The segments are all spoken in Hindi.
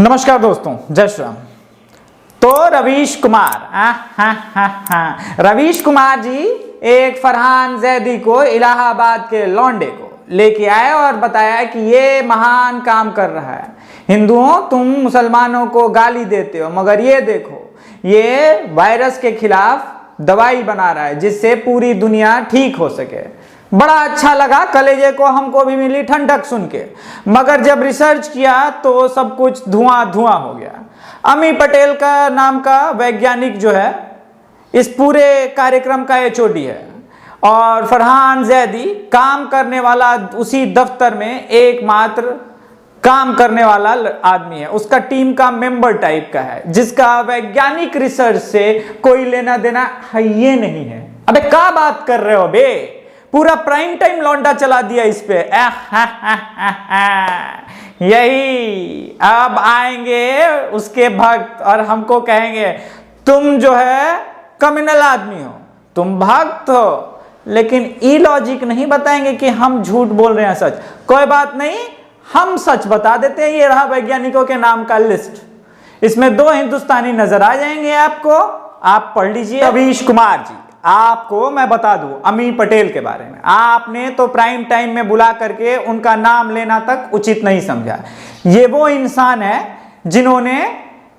नमस्कार दोस्तों, जय श्री राम। तो रवीश कुमार रवीश कुमार जी एक फरहान जैदी को, इलाहाबाद के लौंडे को लेके आए और बताया कि ये महान काम कर रहा है। हिंदुओं, तुम मुसलमानों को गाली देते हो, मगर ये देखो, ये वायरस के खिलाफ दवाई बना रहा है जिससे पूरी दुनिया ठीक हो सके। बड़ा अच्छा लगा, कलेजे को हमको भी मिली ठंडक सुन के, मगर जब रिसर्च किया तो सब कुछ धुआं धुआं हो गया। अमी पटेल का नाम का वैज्ञानिक जो है इस पूरे कार्यक्रम का एचओडी है, और फरहान जैदी काम करने वाला उसी दफ्तर में एकमात्र काम करने वाला आदमी है। उसका टीम का मेंबर टाइप का है, जिसका वैज्ञानिक रिसर्च से कोई लेना देना है ये नहीं है। अबे क्या बात कर रहे हो बे, पूरा प्राइम टाइम लौंडा चला दिया इस पे। यही अब आएंगे उसके भक्त और हमको कहेंगे तुम जो है कम्युनल आदमी हो, तुम भक्त हो, लेकिन इलॉजिक नहीं बताएंगे कि हम झूठ बोल रहे हैं सच। कोई बात नहीं, हम सच बता देते हैं। ये रहा वैज्ञानिकों के नाम का लिस्ट, इसमें 2 हिंदुस्तानी नजर आ जाएंगे आपको, आप पढ़ लीजिए। रवीश कुमार जी, आपको मैं बता दूं अमी पटेल के बारे में, आपने तो प्राइम टाइम में बुला करके उनका नाम लेना तक उचित नहीं समझा। ये वो इंसान है जिन्होंने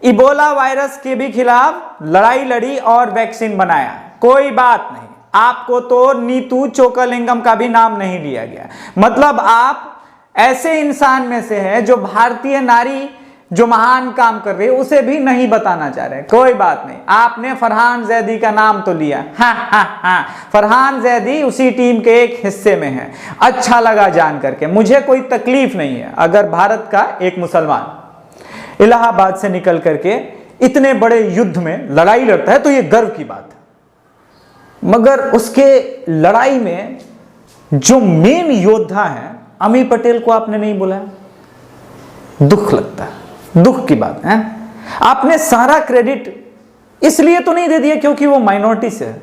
इबोला वायरस के भी खिलाफ लड़ाई लड़ी और वैक्सीन बनाया। कोई बात नहीं, आपको तो नीतू चोकलिंगम का भी नाम नहीं लिया गया। मतलब आप ऐसे इंसान में से है जो भारतीय नारी जो महान काम कर रही है उसे भी नहीं बताना चाह रहे। कोई बात नहीं, आपने फरहान जैदी का नाम तो लिया। फरहान जैदी उसी टीम के एक हिस्से में है। अच्छा लगा जान करके, मुझे कोई तकलीफ नहीं है अगर भारत का एक मुसलमान इलाहाबाद से निकल करके इतने बड़े युद्ध में लड़ाई लड़ता है तो ये गर्व की बात है। मगर उसके लड़ाई में जो मेन योद्धा है अमी पटेल को आपने नहीं बुलाया, दुख लगता है, दुख की बात है। आपने सारा क्रेडिट इसलिए तो नहीं दे दिया क्योंकि वो माइनॉरिटी से है।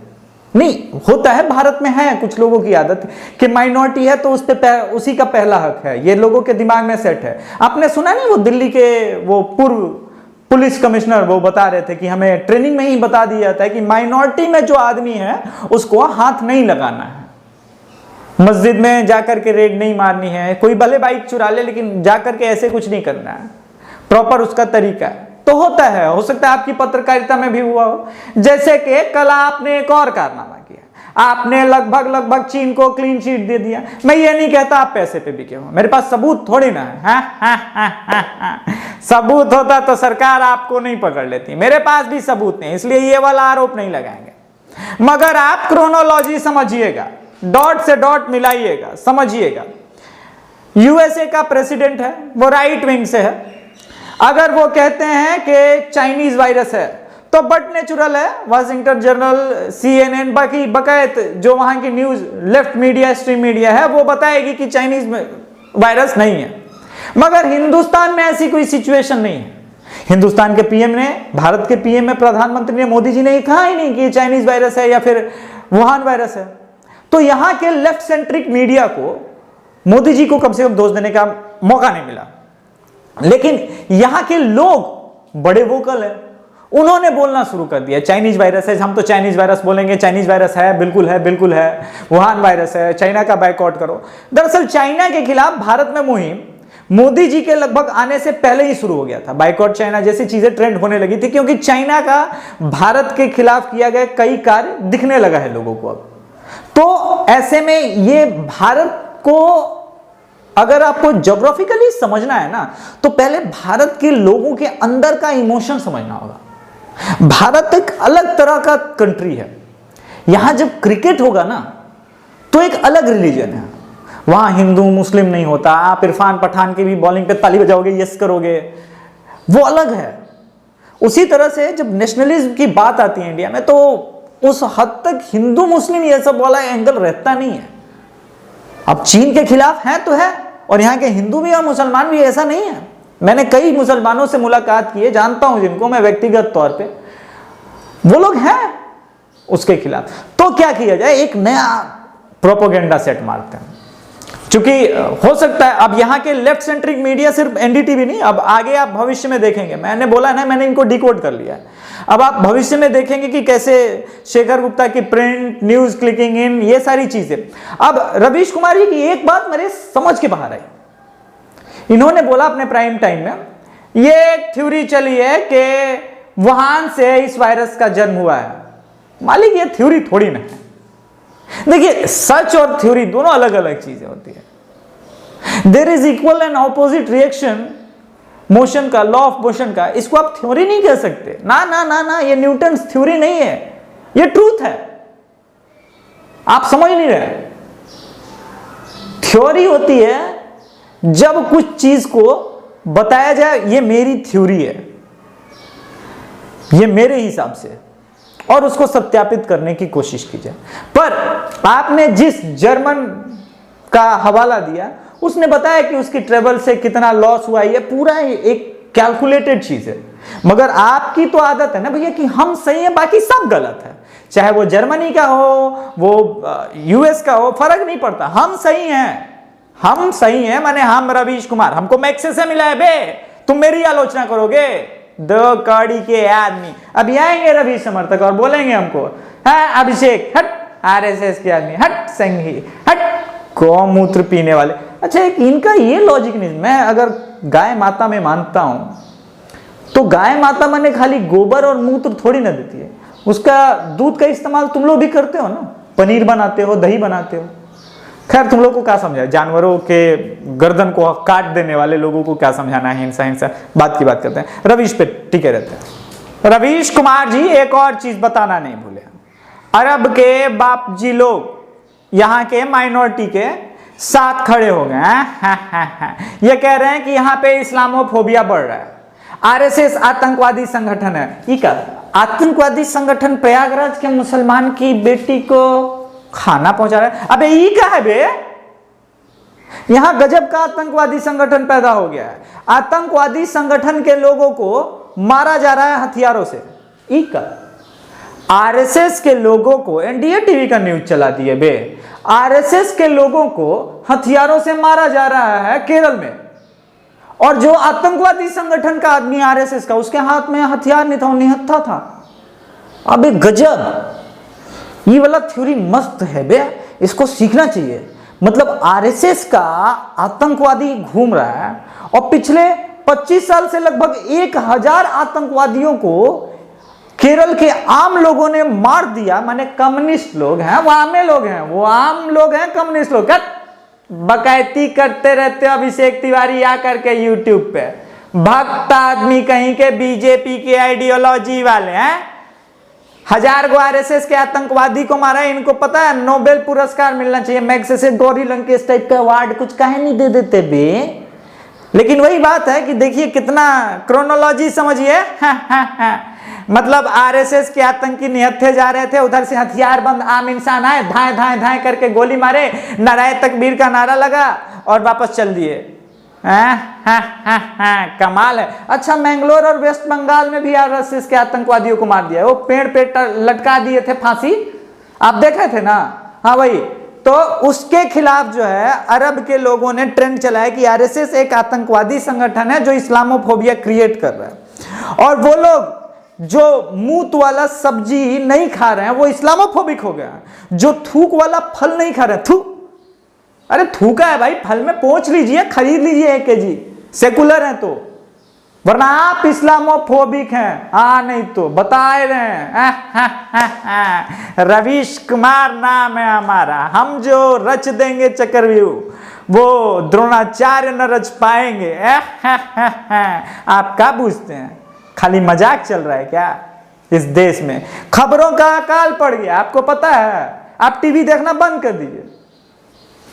नहीं होता है, भारत में है कुछ लोगों की आदत कि माइनॉरिटी है तो उस पे उसी का पहला हक है, ये लोगों के दिमाग में सेट है। आपने सुना नहीं, वो दिल्ली के वो पूर्व पुलिस कमिश्नर वो बता रहे थे कि हमें ट्रेनिंग में ही बता दिया जाता है कि माइनॉरिटी में जो आदमी है उसको हाथ नहीं लगाना है, मस्जिद में जाकर के रेड नहीं मारनी है, कोई भले बाइक चुरा ले लेकिन जाकर के ऐसे कुछ नहीं करना है, प्रॉपर उसका तरीका है। तो होता है, हो सकता है आपकी पत्रकारिता में भी हुआ हो। जैसे कि कल आपने एक और कारनामा किया, आपने लगभग चीन को क्लीन शीट दे दिया। मैं ये नहीं कहता आप पैसे पे बिके हो, मेरे पास सबूत थोड़ी ना है। सबूत होता तो सरकार आपको नहीं पकड़ लेती, मेरे पास भी सबूत नहीं, इसलिए ये वाला आरोप नहीं लगाएंगे। मगर आप क्रोनोलॉजी समझिएगा, डॉट से डॉट मिलाइएगा, समझिएगा। यूएसए का प्रेसिडेंट है, वो राइट विंग से है। अगर वो कहते हैं कि चाइनीज वायरस है तो बट नेचुरल है, वाशिंगटन जर्नल, सीएनएन, बाकी बकायत जो वहां की news left media, stream media है, वो बताएगी कि चाइनीज वायरस नहीं है। मगर हिंदुस्तान में ऐसी कोई सिचुएशन नहीं है। हिंदुस्तान के पीएम ने, भारत के पीएम में प्रधानमंत्री ने, मोदी जी ने कहा ही नहीं कि चाइनीज वायरस है या फिर वुहान वायरस है। तो यहां के लेफ्ट सेंट्रिक मीडिया को मोदी जी को कम से कम दोष देने का मौका नहीं मिला, लेकिन यहां के लोग बड़े वोकल हैं। उन्होंने बोलना शुरू कर दिया चाइनीज वायरस है, हम तो चाइनीज वायरस बोलेंगे, चाइनीज वायरस है, बिल्कुल है, बिल्कुल है, वुहान वायरस है, चाइना का बायकॉट करो। दरअसल चाइना के खिलाफ भारत में मुहिम मोदी जी के लगभग आने से पहले ही शुरू हो गया था। बायकॉट चाइना जैसी चीजें ट्रेंड होने लगी थी, क्योंकि चाइना का भारत के खिलाफ किया गया कई कार्य दिखने लगा है लोगों को अब। तो ऐसे में ये भारत को अगर आपको ज्योग्राफिकली समझना है ना, तो पहले भारत के लोगों के अंदर का इमोशन समझना होगा। भारत एक अलग तरह का कंट्री है। यहां जब क्रिकेट होगा ना तो एक अलग रिलीजन है, वहां हिंदू मुस्लिम नहीं होता। आप इरफान पठान की भी बॉलिंग पे ताली बजाओगे, यस करोगे, वो अलग है। उसी तरह से जब नेशनलिज्म की बात आती है इंडिया में, तो उस हद तक हिंदू मुस्लिम ये सब वाला एंगल रहता नहीं है। अब चीन के खिलाफ है तो है, और यहाँ के हिंदू भी और मुसलमान भी ऐसा नहीं है। मैंने कई मुसलमानों से मुलाकात की है, जानता हूं जिनको मैं व्यक्तिगत तौर पे, वो लोग हैं उसके खिलाफ। तो क्या किया जाए, एक नया प्रोपेगेंडा सेट मारते हैं। चूंकि हो सकता है अब यहाँ के लेफ्ट सेंट्रिक मीडिया सिर्फ एनडीटीवी नहीं, अब आगे आप भविष्य में देखेंगे, मैंने बोला ना, मैंने इनको डिकोड कर लिया है। अब आप भविष्य में देखेंगे कि कैसे शेखर गुप्ता की प्रिंट, न्यूज क्लिकिंग इन, ये सारी चीजें। अब रवीश कुमार जी की एक बात मेरे समझ के बाहर आई। इन्होंने बोला अपने प्राइम टाइम में, ये थ्योरी चली है कि वुहान से इस वायरस का जन्म हुआ है। मालिक ये थ्योरी थोड़ी ना है। देखिए, सच और थ्योरी दोनों अलग अलग चीजें होती है। There is equal and opposite reaction motion का, लॉ ऑफ मोशन का। इसको आप थ्योरी नहीं कह सकते। ना ना ना ना, ये न्यूटन थ्योरी नहीं है, ये ट्रूथ है। आप समझ नहीं रहे। थ्योरी होती है जब कुछ चीज को बताया जाए ये मेरी थ्योरी है, ये मेरे हिसाब से, और उसको सत्यापित करने की कोशिश की जाए। पर आपने जिस जर्मन का हवाला दिया, उसने बताया कि उसकी ट्रेवल से कितना लॉस हुआ, ये पूरा एक कैलकुलेटेड चीज है। मगर आपकी तो आदत है ना भैया कि हम सही है, बाकी सब गलत है। चाहे वो जर्मनी का हो, वो यूएस का हो, फर्क नहीं पड़ता, हम सही हैं, हम सही हैं। माने हम रवीश कुमार, हमको मैक्से से मिला है बे, तुम मेरी आलोचना करोगे? दो कौड़ी के आदमी। अब आएंगे रवि समर्थक और बोलेंगे हमको, हाँ अभिषेक हट, आरएसएस के आदमी हट, संघी हट, गौमूत्र पीने वाले। अच्छा, एक इनका ये लॉजिक नहीं। मैं अगर गाय माता में मानता हूं तो गाय माता माने खाली गोबर और मूत्र थोड़ी ना देती है, उसका दूध का इस्तेमाल तुम लोग भी करते हो ना, पनीर बनाते हो, दही बनाते हो। खैर तुम लोग को क्या समझा, जानवरों के गर्दन को काट देने वाले लोगों को क्या समझाना है, हिंसा हिंसा बात की बात करते हैं। रवीश पे टिके रहते हैं। रवीश कुमार जी एक और चीज बताना नहीं भूले, अरब के बाप जी लोग यहाँ के माइनॉरिटी के साथ खड़े हो गए। ये कह रहे हैं कि यहाँ पे इस्लामोफोबिया बढ़ रहा है, आरएसएस आतंकवादी संगठन है। ये क्या आतंकवादी संगठन प्रयागराज के मुसलमान की बेटी को खाना पहुंचा रहा है? अबे ये क्या है बे? यहां गजब का आतंकवादी संगठन पैदा हो गया है। आतंकवादी संगठन के लोगों को मारा जा रहा है हथियारों से। ई का आरएसएस के लोगों को, एनडीए टीवी का न्यूज चला दिए बे, आरएसएस के लोगों को हथियारों से मारा जा रहा है केरल में। और जो आतंकवादी संगठन का आदमी आरएसएस का, उसके हाथ में हथियार नहीं था, वो निहत्था था। अबे गजब, ये वाला थ्योरी मस्त है बे, इसको सीखना चाहिए। मतलब आरएसएस का आतंकवादी घूम रहा है और पिछले 25 साल से लगभग 1000 आतंकवादियों को केरल के आम लोगों ने मार दिया। माने कम्युनिस्ट लोग हैं, वो आमे लोग हैं, वो आम लोग हैं, कम्युनिस्ट लोग। बकैती करते रहते हो अभिषेक तिवारी आकर के यूट्यूब पे, भक्त आदमी कहीं के, बीजेपी के आइडियोलॉजी वाले हैं। 1000 गो आरएसएस के आतंकवादी को मारा है, इनको पता है नोबेल पुरस्कार मिलना चाहिए, मैग्सेसे गौरी लंकेश टाइप का अवार्ड कुछ काहे नहीं दे देते बे। लेकिन वही बात है कि देखिए कितना क्रोनोलॉजी समझिए। मतलब आरएसएस के आतंकी निहत्थे जा रहे थे, उधर से हथियार बंद आम इंसान आए, धाए धाए धाए करके गोली मारे, नाराय तकबीर का नारा लगा और वापस चल दिए। कमाल है। अच्छा, मैंगलोर और वेस्ट बंगाल में भी आरएसएस के आतंकवादियों को मार दिया, वो पेड़ पे लटका दिए थे फांसी, आप देखे थे ना? हाँ वही तो, उसके खिलाफ जो है अरब के लोगों ने ट्रेंड चलाया कि आरएसएस एक आतंकवादी संगठन है जो इस्लामोफोबिया क्रिएट कर रहा है। और वो लोग जो मूत वाला सब्जी नहीं खा रहे हैं वो इस्लामोफोबिक हो गया, जो थूक वाला फल नहीं खा रहे हैं, थूक, अरे थूका है भाई, फल में पहुंच लीजिए, खरीद लीजिए 1 केजी, सेकुलर है तो, वरना आप इस्लामोफोबिक हैं। हाँ नहीं तो बताए रहे हैं। रवीश कुमार नाम है हमारा, हम जो रच देंगे चक्रव्यूह वो द्रोणाचार्य न रच पाएंगे। आप क्या पूछते हैं, खाली मजाक चल रहा है क्या इस देश में? खबरों का अकाल पड़ गया, आपको पता है, आप टीवी देखना बंद कर दीजिए।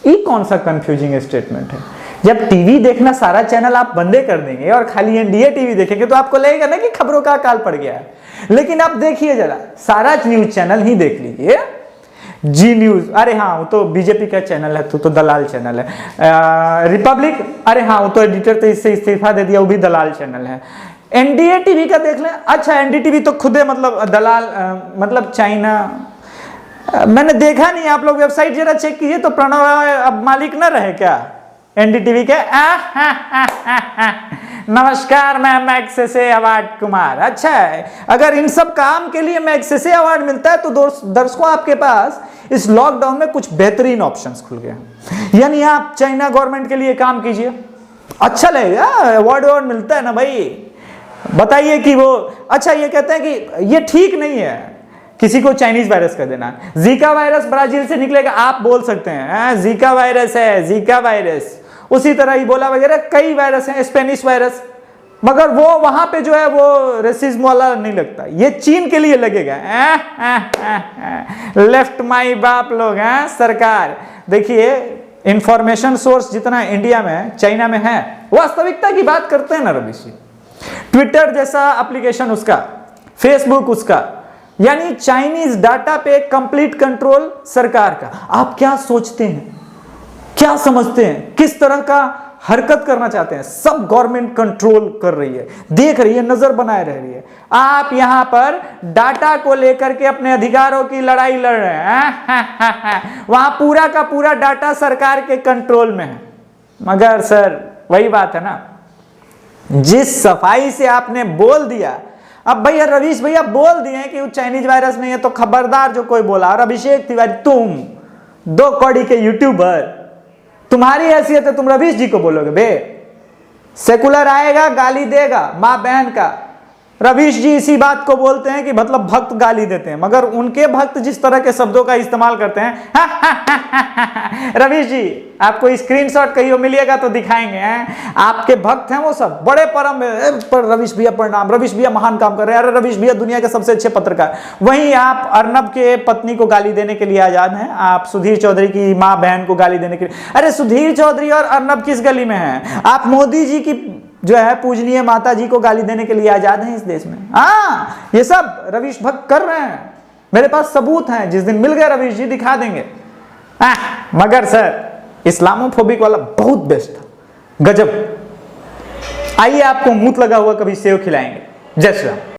ये कौन सा कंफ्यूजिंग स्टेटमेंट है? जब टीवी देखना सारा चैनल आप बंदे कर देंगे और खाली एनडीए टीवी देखेंगे तो आपको लगेगा ना कि खबरों का अकाल पड़ गया है। लेकिन आप देखिए जरा, सारा न्यूज चैनल ही देख लीजिए। जी न्यूज, अरे हाँ वो तो बीजेपी का चैनल है, तो दलाल चैनल है। रिपब्लिक, अरे हाँ वो तो एडिटर तो इससे इस्तीफा दे दिया, वो भी दलाल चैनल है। एनडीए टीवी का देख लें, अच्छा एनडीटीवी तो खुद है मतलब दलाल, मतलब चाइना। मैंने देखा नहीं, आप लोग वेबसाइट जरा चेक कीजिए तो प्रणव अब मालिक न रहे क्या एनडीटीवी के? नमस्कार, मैं मैग्सेसे अवार्ड कुमार। अच्छा है, अगर इन सब काम के लिए मैग्सेसे अवार्ड मिलता है तो दर्शकों आपके पास इस लॉकडाउन में कुछ बेहतरीन ऑप्शंस खुल गए। यानी आप चाइना गवर्नमेंट के लिए काम कीजिए, अच्छा लगेगा, अवार्ड मिलता है ना भाई। बताइए कि वो अच्छा ये कहते हैं कि ये ठीक नहीं है किसी को चाइनीज वायरस कर देना। जीका वायरस ब्राजील से निकलेगा, आप बोल सकते हैं जीका वायरस है, जीका वायरस। उसी तरह इबोला वगैरह कई वायरस हैं, स्पेनिश वायरस, मगर वो वहां पे जो है वो रेसिज्म वाला नहीं लगता, ये चीन के लिए लगेगा। लेफ्ट माई बाप लोग हैं सरकार। देखिए इंफॉर्मेशन सोर्स जितना इंडिया में चाइना में है, वास्तविकता की बात करते हैं ना रवीश जी। ट्विटर जैसा एप्लीकेशन उसका, फेसबुक उसका, यानी चाइनीज डाटा पे कंप्लीट कंट्रोल सरकार का। आप क्या सोचते हैं, क्या समझते हैं, किस तरह का हरकत करना चाहते हैं, सब गवर्नमेंट कंट्रोल कर रही है, देख रही है, नजर बनाए रह रही है। आप यहां पर डाटा को लेकर के अपने अधिकारों की लड़ाई लड़ रहे हैं। वहां पूरा का पूरा डाटा सरकार के कंट्रोल में है। मगर सर वही बात है ना, जिस सफाई से आपने बोल दिया, अब भैया रवीश भैया बोल दिए कि वो चाइनीज वायरस नहीं है, तो खबरदार जो कोई बोला। और अभिषेक तिवारी, तुम 2 कौड़ी के यूट्यूबर, तुम्हारी हैसियत है, तुम रवीश जी को बोलोगे बे? सेकुलर आएगा गाली देगा मां बहन का। रवीश जी इसी बात को बोलते हैं कि मतलब भक्त गाली देते हैं, मगर उनके भक्त जिस तरह के शब्दों का इस्तेमाल करते हैं रवीश जी आपको स्क्रीनशॉट कहीं मिलेगा तो दिखाएंगे हैं। आपके भक्त हैं वो सब बड़े परम पर रवीश भैया प्रणाम, रवीश भैया महान काम कर रहे हैं, अरे रवीश भैया दुनिया के सबसे अच्छे पत्रकार। वहीं आप अर्नब के पत्नी को गाली देने के लिए आजाद हैं, आप सुधीर चौधरी की माँ बहन को गाली देने के लिए। अरे सुधीर चौधरी और अर्नब किस गली में है? आप मोदी जी की जो है पूजनीय माता जी को गाली देने के लिए आजाद हैं इस देश में। हाँ, ये सब रवीश भक्त कर रहे हैं, मेरे पास सबूत हैं, जिस दिन मिल गए रवीश जी दिखा देंगे। मगर सर इस्लामोफोबिक वाला बहुत बेस्ट था, गजब। आइए आपको मूत लगा हुआ कभी सेव खिलाएंगे। जय श्री राम।